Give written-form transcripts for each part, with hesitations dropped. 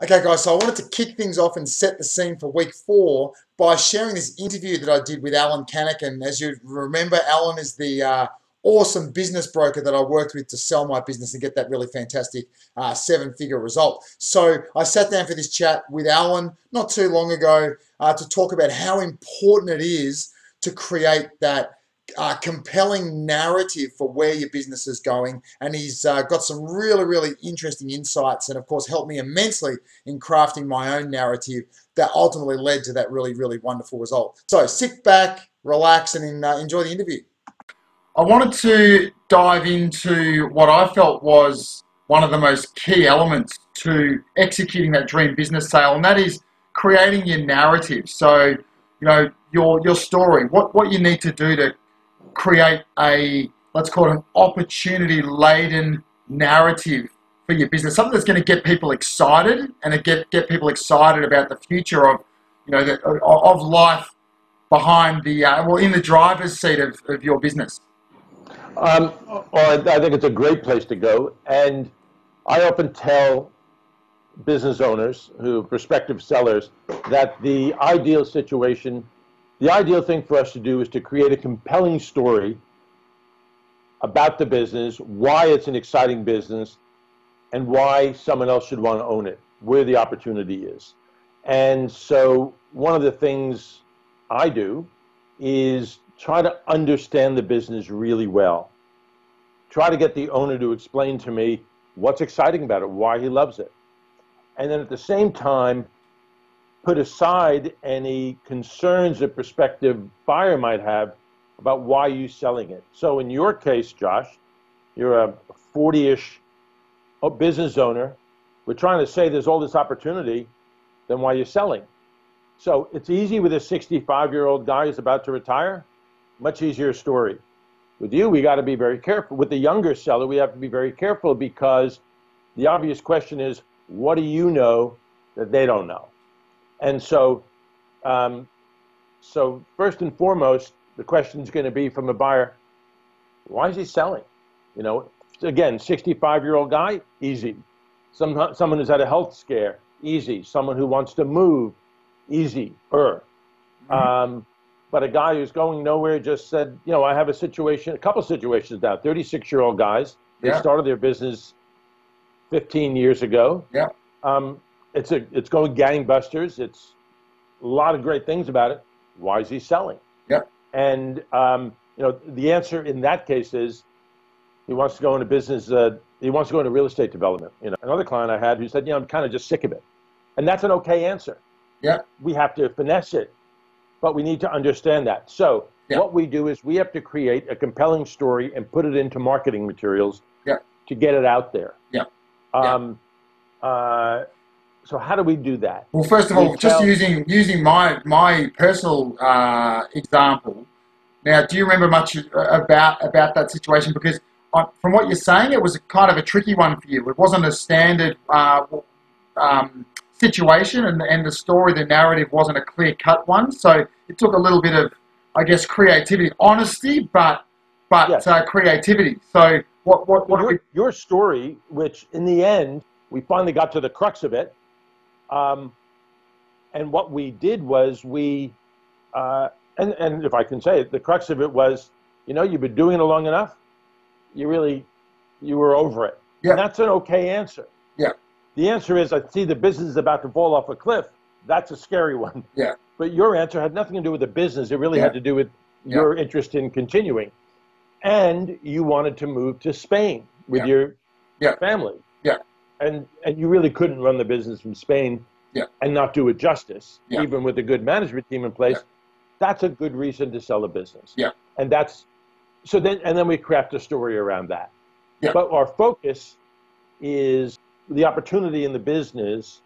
Okay, guys, so I wanted to kick things off and set the scene for week 4 by sharing this interview that I did with Alan Kanuk. And as you remember, Alan is the awesome business broker that I worked with to sell my business and get that really fantastic 7-figure result. So I sat down for this chat with Alan not too long ago to talk about how important it is to create that compelling narrative for where your business is going. And he's got some really, really interesting insights and, of course, helped me immensely in crafting my own narrative that ultimately led to that really, really wonderful result. So sit back, relax, and enjoy the interview. I wanted to dive into what I felt was one of the most key elements to executing that dream business sale, and that is creating your narrative. So, your story, what you need to do to create a, let's call it an opportunity-laden narrative for your business, something that's going to get people excited and get people excited about the future of, of life behind the, in the driver's seat of your business. Well, I think it's a great place to go. And I often tell business owners, prospective sellers, that the ideal situation, the ideal thing for us to do is to create a compelling story about the business, why it's an exciting business, and why someone else should want to own it, where the opportunity is. And so one of the things I do is try to understand the business really well. Try to get the owner to explain to me what's exciting about it, why he loves it. And then at the same time, put aside any concerns a prospective buyer might have about why you're selling it. So in your case, Josh, you're a 40-ish business owner. We're trying to say there's all this opportunity, then why you're selling. So it's easy with a 65-year-old guy who's about to retire. Much easier story. With you, we got to be very careful. With the younger seller, we have to be very careful because the obvious question is, what do you know that they don't know? And so, so first and foremost, the question is going to be from a buyer, why is he selling? Again, 65-year-old guy, easy. Someone who's had a health scare, easy. Someone who wants to move, easy. But a guy who's going nowhere just said, I have a couple situations now. 36-year-old guys, they started their business 15 years ago. Yeah. It's going gangbusters. It's a lot of great things about it. Why is he selling? Yeah. And the answer in that case is he wants to go into business. He wants to go into real estate development. Another client I had who said, I'm kind of just sick of it, and that's an okay answer. Yeah. We have to finesse it, but we need to understand that. So what we do is we have to create a compelling story and put it into marketing materials to get it out there. Yeah. So how do we do that? Well, first of all, just using my personal example. Now, do you remember much about that situation? Because from what you're saying, it was kind of a tricky one for you. It wasn't a standard situation, and the story, the narrative wasn't a clear-cut one. So it took a little bit of, I guess, creativity, honesty, but creativity. So your story, which in the end we finally got to the crux of it, and what we did was and if I can say it, the crux of it was, you've been doing it long enough. You were over it. Yeah. And that's an okay answer. Yeah. The answer is, I see the business is about to fall off a cliff. That's a scary one. Yeah. But your answer had nothing to do with the business. It really had to do with your interest in continuing. And you wanted to move to Spain with your family. Yeah. And you really couldn't run the business from Spain and not do it justice, even with a good management team in place. Yeah. That's a good reason to sell a business. Yeah. And then we craft a story around that. Yeah. But our focus is the opportunity in the business,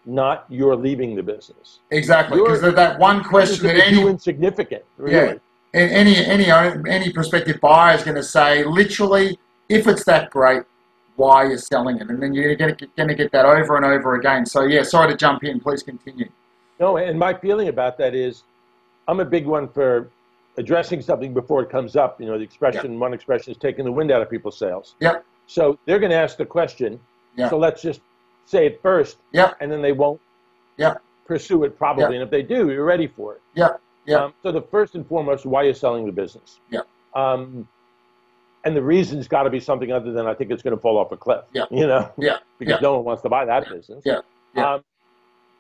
not you're leaving the business. Exactly, because that one question that any insignificant, really. Yeah. Any prospective buyer is going to say, literally, if it's that great, why you're selling it, and then you're going to get that over and over again. So yeah, sorry to jump in. Please continue. No, and my feeling about that is, I'm a big one for addressing something before it comes up. The expression, one expression is taking the wind out of people's sails. Yep. So they're going to ask the question. Yeah. So let's just say it first, Yeah. and then they won't Yeah. pursue it probably. Yeah. And if they do, you're ready for it. Yeah. Yeah. So the first and foremost, why you're selling the business. Yeah. And the reason's got to be something other than I think it's going to fall off a cliff. Yeah. Because Yeah. no one wants to buy that business. Yeah. Yeah.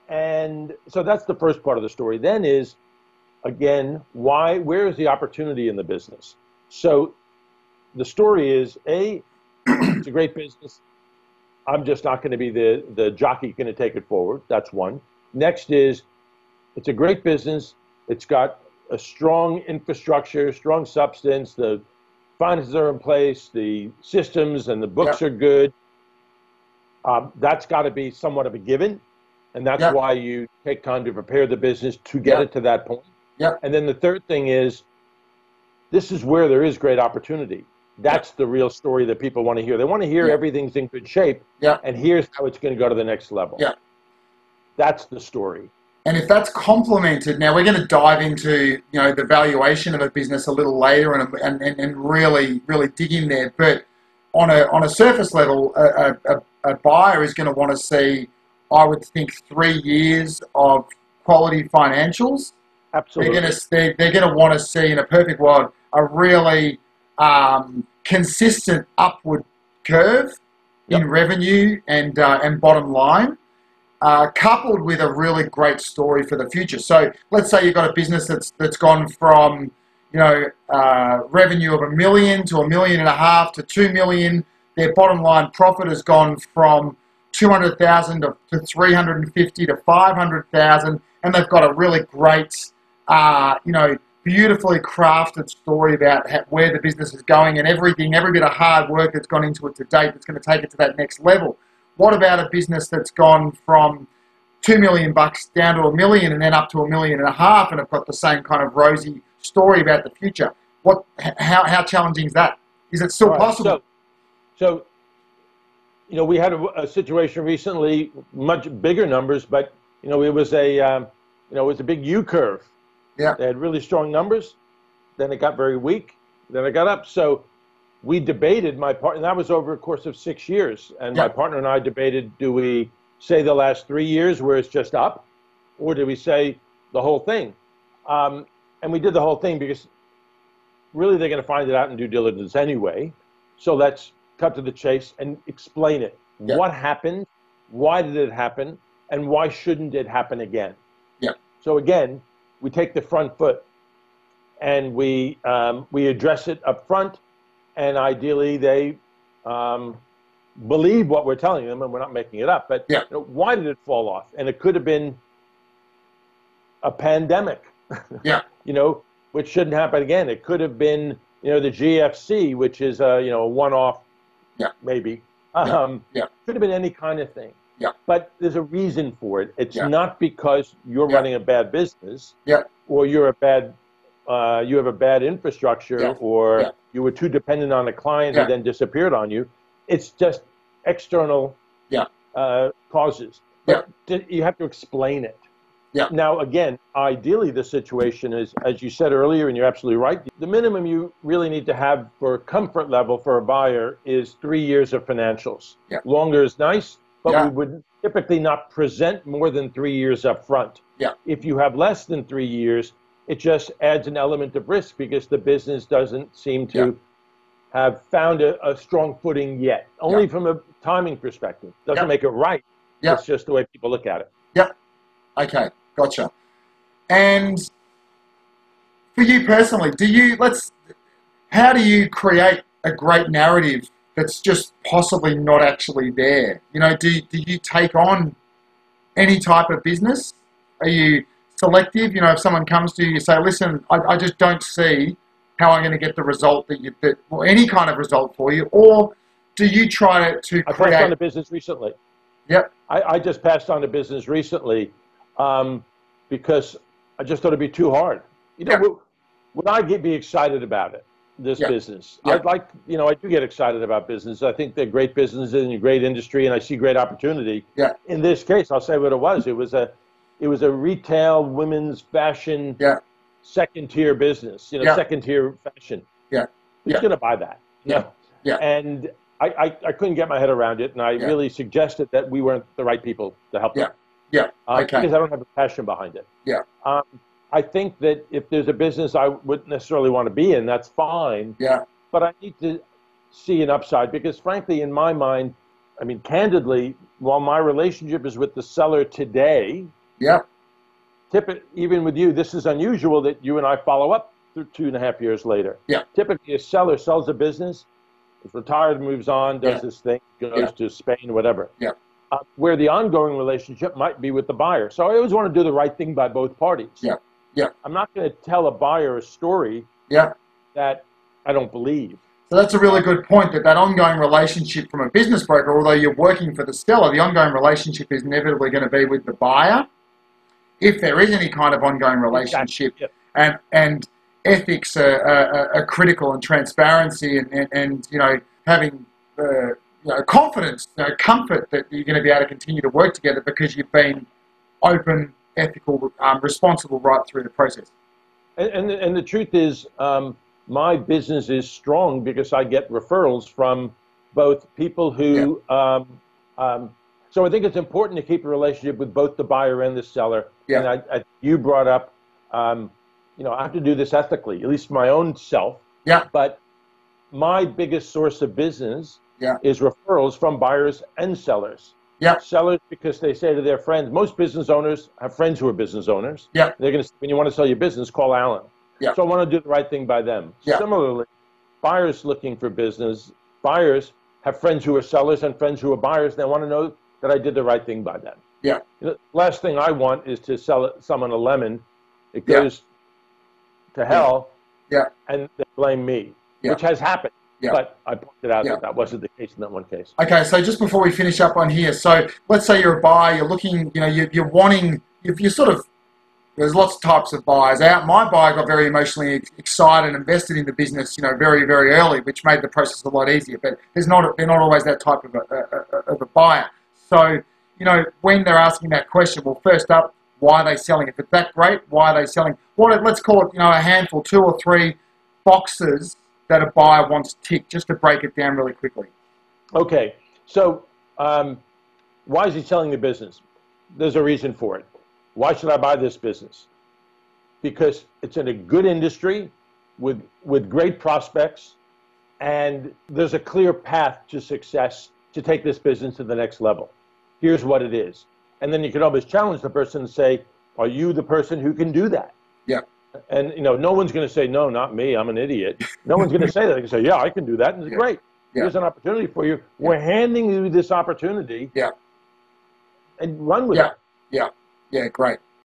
And so that's the first part of the story. Then is, again, where is the opportunity in the business? So the story is, it's a great business. I'm just not going to be the jockey going to take it forward. That's one. Next is, it's a great business. It's got a strong infrastructure, strong substance. The finances are in place. The systems and the books are good. That's got to be somewhat of a given. And that's why you take time to prepare the business to get it to that point. Yeah. And then the third thing is, this is where there is great opportunity. That's the real story that people want to hear. They want to hear everything's in good shape, and here's how it's going to go to the next level. Yeah. That's the story. And if that's complemented, now we're going to dive into the valuation of a business a little later and really dig in there. But on a surface level, a buyer is going to want to see, I would think, 3 years of quality financials. Absolutely. They're going to want to see, in a perfect world, a really consistent upward curve in revenue and bottom line, coupled with a really great story for the future. So let's say you've got a business that's gone from revenue of $1 million to $1.5 million to $2 million. Their bottom line profit has gone from $200,000 to $350,000 to $500,000, and they've got a really great, beautifully crafted story about where the business is going and every bit of hard work that's gone into it to date that's going to take it to that next level. What about a business that's gone from $2 million down to $1 million and then up to $1.5 million and have got the same kind of rosy story about the future? How challenging is that? Is it still possible? So we had a situation recently, much bigger numbers, but it was a big U curve. Yeah. They had really strong numbers, then it got very weak, then it got up. So we debated, my partner, and that was over a course of 6 years. And my partner and I debated, do we say the last 3 years where it's just up, or do we say the whole thing? And we did the whole thing because really they're going to find it out in due diligence anyway. So let's cut to the chase and explain it. Yeah. What happened? Why did it happen? And why shouldn't it happen again? Yeah. So again, we take the front foot and we address it up front, and ideally they believe what we're telling them, and we're not making it up. But why did it fall off? And it could have been a pandemic, which shouldn't happen again. It could have been the GFC, which is a one-off, maybe. Could have been any kind of thing. Yeah. But there's a reason for it. It's not because you're running a bad business, or you have a bad infrastructure, or you were too dependent on a client who then disappeared on you. It's just external causes. But you have to explain it. Yeah. Now, again, ideally the situation is, as you said earlier, and you're absolutely right, the minimum you really need to have for comfort level for a buyer is 3 years of financials. Yeah. Longer is nice, but we would typically not present more than 3 years up front. Yeah. If you have less than 3 years, it just adds an element of risk because the business doesn't seem to have found a strong footing yet. Only from a timing perspective. Doesn't make it right. It's just the way people look at it. Yeah. Okay. Gotcha. And for you personally, how do you create a great narrative that's just possibly not actually there? Do you take on any type of business? Are you selective? If someone comes to you, you say, listen, I just don't see how I'm going to get the result or any kind of result for you, or do you try to create? I passed on a business recently. Yep. I just passed on a business recently because I just thought it'd be too hard. Would I be excited about it, this business? I'd like, I do get excited about business. I think they're great businesses in a great industry, and I see great opportunity. Yeah. In this case, I'll say what it was. It was a retail women's fashion second-tier business, second-tier fashion. Yeah. Who's going to buy that? Yeah. And I couldn't get my head around it, and I Yeah. really suggested that we weren't the right people to help Yeah. them Yeah. Okay. because I don't have a passion behind it. Yeah. Um, I think that if there's a business I wouldn't necessarily want to be in, that's fine. Yeah. But I need to see an upside because, frankly, in my mind, I mean, candidly, while my relationship is with the seller today, Yeah. even with you, this is unusual that you and I follow up 2.5 years later. Yeah. Typically, a seller sells a business, is retired, moves on, does his thing, goes to Spain, whatever. Yeah. Where the ongoing relationship might be with the buyer. So I always want to do the right thing by both parties. Yeah. Yeah. I'm not going to tell a buyer a story Yeah. that I don't believe. So that's a really good point, that ongoing relationship from a business broker, although you're working for the seller, the ongoing relationship is inevitably going to be with the buyer, if there is any kind of ongoing relationship. Exactly. And ethics are critical, and transparency and having confidence, comfort that you're going to be able to continue to work together because you've been open, ethical, responsible right through the process. And the truth is, my business is strong because I get referrals from both people who. So I think it's important to keep a relationship with both the buyer and the seller. Yeah. And you brought up, I have to do this ethically, at least for my own self. Yeah. But my biggest source of business Yeah. is referrals from buyers and sellers. Yeah. Sellers because they say to their friends, most business owners have friends who are business owners. Yeah. They're going to say, when you want to sell your business, call Alan. Yeah. So I want to do the right thing by them. Yeah. Similarly, buyers looking for business, buyers have friends who are sellers and friends who are buyers, and they want to know that I did the right thing by them. Yeah. The last thing I want is to sell someone a lemon. It goes to hell, and they blame me, which has happened. Yeah. But I pointed out that wasn't the case in that one case. Okay, so just before we finish up on here, so let's say you're a buyer, you're looking, you're wanting, you're sort of, there's lots of types of buyers. My buyer got very emotionally excited and invested in the business, very, very early, which made the process a lot easier. But they're not always that type of a buyer. So, when they're asking that question, well, first up, why are they selling? If it's that great, why are they selling? Let's call it, a handful, 2 or 3 boxes that a buyer wants ticked, just to break it down really quickly. Okay, so why is he selling the business? There's a reason for it. Why should I buy this business? Because it's in a good industry with great prospects, and there's a clear path to success to take this business to the next level. Here's what it is. And then you can always challenge the person and say, are you the person who can do that? Yeah. And no one's going to say, no, not me, I'm an idiot. No one's going to say that. They can say, yeah, I can do that, and it's great. Here's an opportunity for you. We're handing you this opportunity. Yeah. And run with it. Yeah, great.